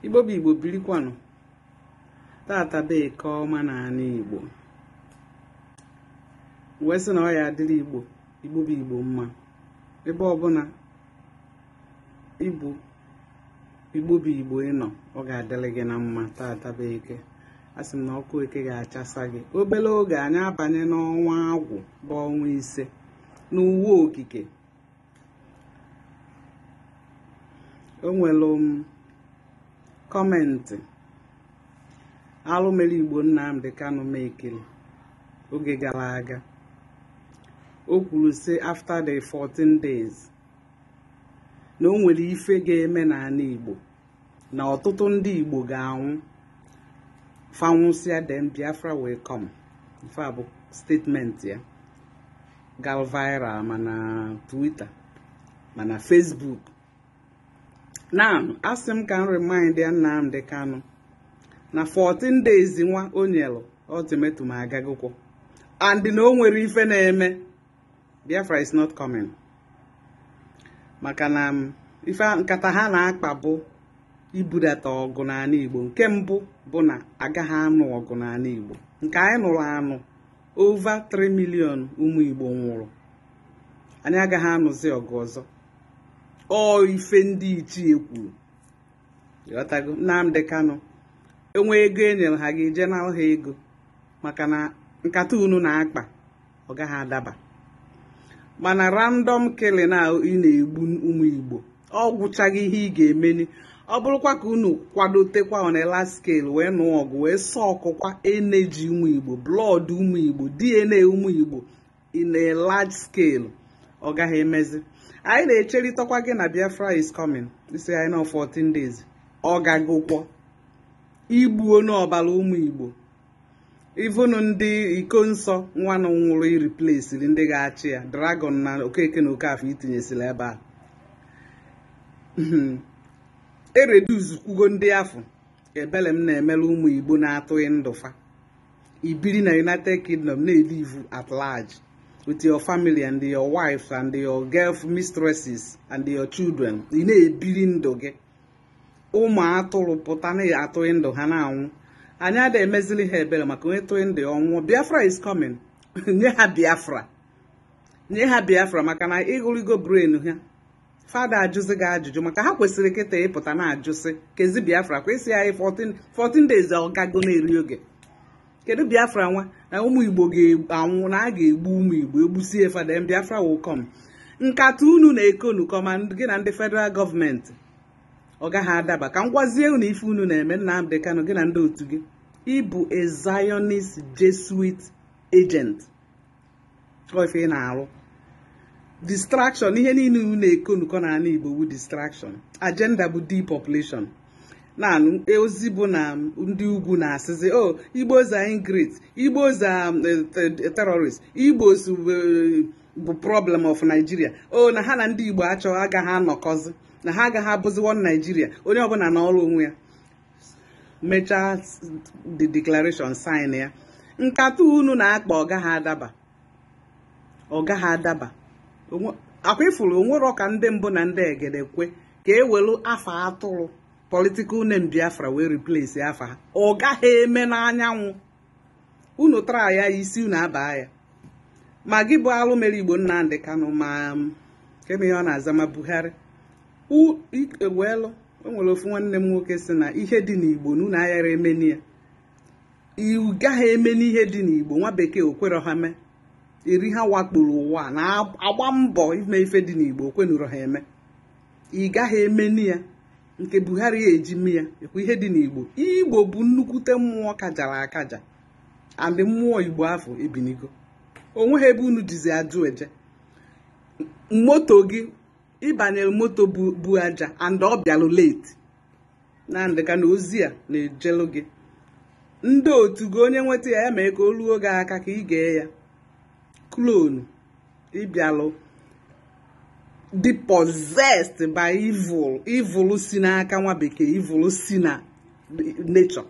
Igbo bụ Igbo birikwanụ. Tata be ka ọma na ana Igbo. Wee sị na ọ ya adịrị Igbo bụ Igbo mma. Ebe ọbụla Igbo bụ Igbo ịnọ, ọ ga-adịrị gị na mma tata be eke. Asị m na ọkụ eke ga-achasa gị. Obere oge anyị abanye n'ọnwa agwụ bụ ọnwa ise n'uwe okike. O nwere kọmentị alụ mere Igbo Nnamdi Kanu Mekili oge gara aga. O kwuru sị after the 14 days na o nwere ife ga-eme n'ala Igbo, na ọtụtụ ndị Igbo ga-anwụ, fanwụsịa dem Biafra will come. Ife a bụ statement ya gal viral mana Twitter mana Facebook. Now, asị m ka m remind ya Nnamdi Kanu na 14 days nwa o nyelu ultimatum agagụkwọ, and na o nwere ife na-eme. Biafra is not coming. Maka na ife nkata ha na-akpa bụ ibudata ọgụ n'ala Igbo. Nke mbụ bụ na agaghị anụ ọgụ n'ala Igbo. Nke anyị nụrụ anụ over 3 million ụmụ Igbo nwụrụ. Anyị agaghị anụzi ọgụ ọzọ. Ọ ife ndị ichie kwuru. Yotago Nnamdi Kanu enwe ego enyere ha ga-eje na ha ego, maka na nkata unu na-akpa ọ gaghị adaba. Mana random killing na ị na-egbu ụmụ Igbo ọ gwụchaghị ihe ị ga-emeni. Ọ bụrụkwa ka unu kwadotekwa on a large scale wee nụọ ọgụ wee sọọkụkwa energy ụmụ Igbo, blood ụmụ Igbo, DNA ụmụ Igbo in a large scale, ọ gaghị emezi. Anyị na-echeritakwa gị na Biafra is coming. Isi anyị nọ 14 days. Ọ gagụkwọ igbuo n'ọbara ụmụ Igbo. Even ndị iko nsọ nwanụ nwụrụ iriplesiri ndị ga-achị ya. Dragon na Okeke na Okafọ itinyesila ebe a. Ereduz kwugo ndị afọ ebele m na-emelu ụmụ Igbo na-atụghị ndụfa. Ibiri na United Kingdom na-elive at large with your family and your wife and your girl mistresses and your children. Ị na-ebiri ndụ gị. Ụmụ atụrụ pụta na-atụghị ndụ ha na-anwụ. Anyị ada emezili ha ebere maka onye tụghị ndụ ọnwụ. Biafra is coming. Nye ha Biafra. Nye ha Biafra maka na ịgụrigo brain ha. Fada ajụzi gị ajụjụ maka ha kwesịrị kịta ịpụta na-ajụsị kezi Biafra kwesị anyị 14 days ọgago na-eri oge. Kedu Biafra nwa na ụmụ Igbo ga-anwụ, na a ga-egbu ụmụ Igbo egbusie fada Biafra will come. Nkata unu na-ekonu kọma gị na ndị federal gọọmenti ọ gaghị adaba. Ka m gwazie unu ife unu na-eme Nnamdi Kanu gị na ndị otu gị. Ịbụ a Zionist Jesuit agent. Ọ ife ị na-arụ. Distraction, ihe niile unu na-ekonukọ n'ala Igbo wu distraction. Agenda bụ depopulation. Na ozi bụ na ndị ugwu na-asịzi Igbos are ingrate, Igbos are terrorists, Igbos bụ problem of Nigeria. Na ha na ndị Igbo achọ agaghị anọkọzi, na ha agaghị abụzi one Nigeria, onye ọbụla n'ọrụ onwe ya. Mechaa the declaration sign ya. Nkata unu na-akpa ọ gaghị adaba. Ọ gaghị adaba. Akwa ifuru onwere ọka ndị mbụ na ndị egede kwe ka ewelu afa atụrụ political name Biafra wee replace afa ha. Ọ gaghị eme n'anyanwụ. Unu tara ya isi unu aba ya. Ma gị bụ alụ mere Igbo Nnamdi Kanu ma keme ihe ọ na-aza ma Buhari. Ewelu o nwere ofu nwanne m nwoke sị na ihe dị n'Igbo na unu aghara emeni ya. Ị gaghị emeni ihe dị n'Igbo, nwa bekee okwero ha mee. Iri ha wakporo ụwa na-agba mbọ ime ife dị n'Igbo okwenuru ha eme. Ị gaghị emeni ya. Nke Buhari ya eji mme ya ekwu ihe dị n'Igbo. Igbo bụ nnukwute mmụọ kajara akaja. Andị mmụọ Igbo afọ ebinigo. Onwe ha ebe unu dizi ajụ eje. Moto gị ịbanyere moto bu aja and ọ bịalụ late. Nnamdi Kanu ozi a na-ejelu gị. Ndị otu gị onye nweta ya mee ka o luo gị aka ka ị gee ya. Clone ịbịalụ possessed by evil si n'aka nwa bekee, evil si na nature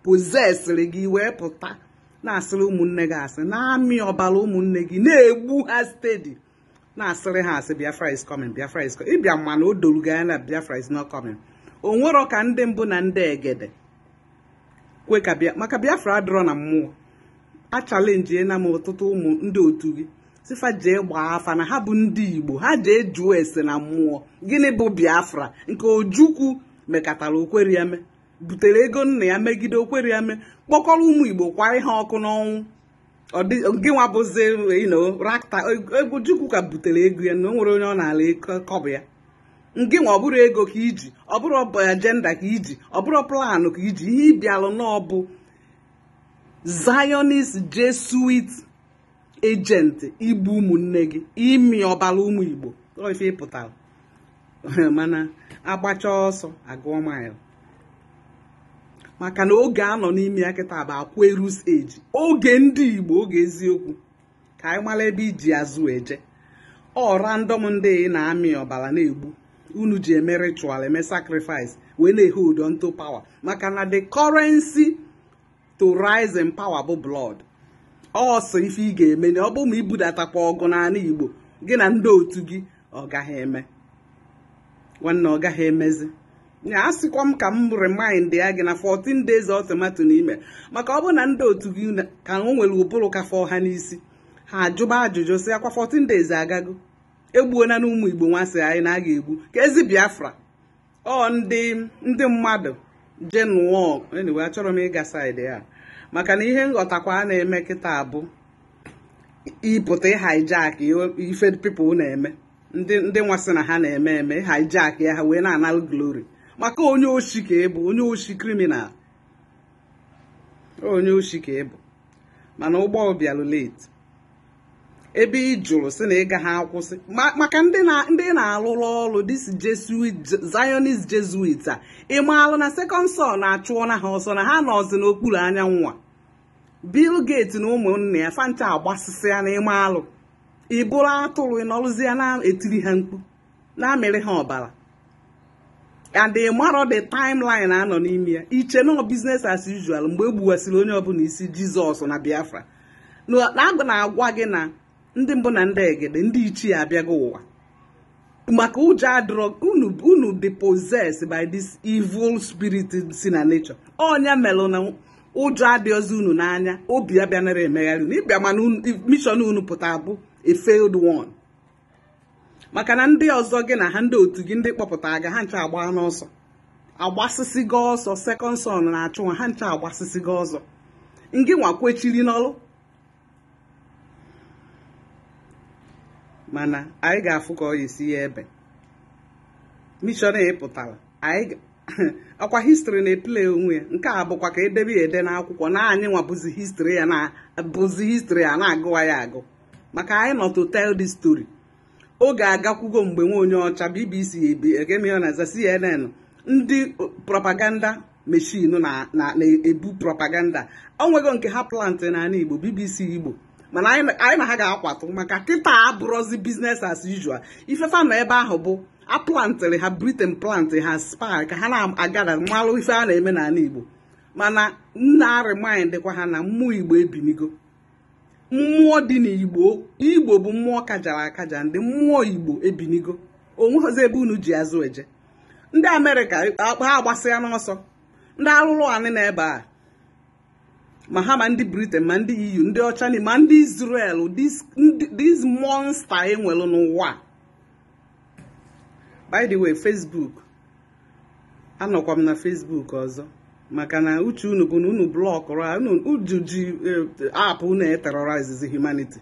possessed gị wee pụta na-asịrị ụmụnne gị asị, na-amị ọbara ụmụnne gị, na-egbu ha steady, na-asịrị ha asị Biafra is coming, Biafra is coming. Ịbịa mana o dolu gị anya na Biafra is not coming. onwero ka ndị mbụ na ndị egede kwe ka maka Biafra adịrọ na mmụọ. A chalenji na m ọtụtụ ụmụ ndị otu gị sifa jee gbaa afa na ha bụ ndị Igbo, ha jee jụọ ese na mmụọ. Gịnị bụ Biafra nke Ojukwu mekatara Okweriame butere ego nna ya megide Okweriame kpọkọrọ ụmụ Igbo kwara ha ọkụ n'ọnwụ. Gị nwa bụzi rakta Ojukwu ka butere ego ya na o nwere onye ọ na-ala kọbụ ya. Ngị nwa ọ bụrụ ego ka iji, ọ bụrụ agenda ka iji, ọ bụrụ planụ ka iji. Ihe ịbịalụ n'ọbụ Zionist Jesuit agent igbu ụmụnne gị, imi ọbara ụmụ Igbo ife ịpụtara. Mana agbacha ọsọ agụọ maịl, maka na oge anọ n'ime ya kịta bụ Aquarius age, oge ndị Igbo, oge eziokwu. Ka anyị mara ebe iji azụ eje. Ọ random ndị na-amị ọbara na-egbu unu ji eme ritual, eme sacrifice, wee na-hold on to power. Maka na the currency to rise in power bụ blood. Ọsọ ife ị ga-eme na ọ bụ ma ibudatakwa ọgụ n'ala Igbo gị na ndị otu gị ọ gaghị eme. Nwanne ọ gaghị emezi. Ya asịkwa m ka m remind ya gị na 14 days automatic n'ime. Maka ọ bụ na ndị otu gị ka o nwere ụbụrụ ka fọ ha n'isi, ha ajụba ajụjụ sị akwa 14 days agago. Egbuona n'ụmụ Igbo nwasị anyị na a ga-egbu ka ezi Biafra. Ọ ndị mmadụ jenụọ. Anyway, achọrọ m ịga side ya maka na ihe nghọtakwa a na-eme kịta bụ ịpụta hijack ife people na-eme. Ndị nwasị na ha na-eme hijack ya ha wee na-analụ glory. Maka onye oshi ka ịbụ, onye oshi criminal, onye oshi ka ịbụ. Mana ụgbọ bịalụ late ebe ị jụrụ sị na ị gaghị akwụsị. Maka ndị na-alụrụ ọrụ this Zionist Jesuit a, ịmaalụ na second son na-achụọ na ha ọsọ na ha nọzi n'okpuru anyanwụ a. Bill Gates na ụmụnne ya fancha agbasịsị ya na ịmaalụ. Ị bụrụ atụrụ ịnọrụzi ya na-etiri ha mkpu na-amịrị ha ọbara. And ịmarọ the timeline anọ n'ime ya. Iche na business as usual mgbe egbuwasịrị onye ọbụla isi Jizọs na Biafra. Na-agwa gị na ndị mbụ na ndị egede, ndị ichie abịago ụwa. Maka ụjọ adịrọ unu dị possessed by this evil spirit si na nature. Ọnya melụ na ụjọ adịọzi unu n'anya, obi abịanara emegharị unu. Ịbịa mana mission unu pụta bụ a failed one. Maka na ndị ọzọ gị na ha ndị otu gị ndị kpọpụta aga ha ncha agba n'ọsọ. Agbasịsị gị ọsọ, second son na-achụ ha ncha agbasịsị gị ọzọ. Ngị nwa kwechiri n'ọlụ. Mana anyị ga-afụ ka ọ esi ya ebe mission ịpụtara. Akwa history na-eple onwe ya. Nke a bụkwa ka edebe ya ede n'akwụkwọ na anyị nwa bụzi history a na-agụwa ya agụ. Maka anyị nọ to tell this story. Oge agakwugo mgbe nwe onye ọcha BBC na CNN ndị propaganda machine na-ebu propaganda. O nwego nke ha plant n'ala Igbo, BBC Igbo. Mana anyị na ha ga-akwatụ maka kịta abụrụzi business as usual. Ifefa na ebe ahụ bụ aplantịrị ha, Britain plant ha spy ka ha na-agada mmalụ ife a na-eme n'ala Igbo. Mana na-remind kwa ha na mmụọ Igbo ebinigo. Mmụọ dị n'Igbo, Igbo bụ mmụọ kajara akaja, ndị mmụọ Igbo ebinigo. Onweghịzi ebe unu ji azụ eje. Ndị Amerịka ha agbasịa n'ọsọ. Ndị alụlụ anị na ebe a, ma ha ma ndị Britain ma ndị EU, ndị ọcha ma ndị Israel, this monster enwelu n'ụwa. By the way, Facebook, anọkwa m na Facebook ọzọ. Maka na uche unu bụ na unu blọkụrụ unu ji app unu terrorize humanity.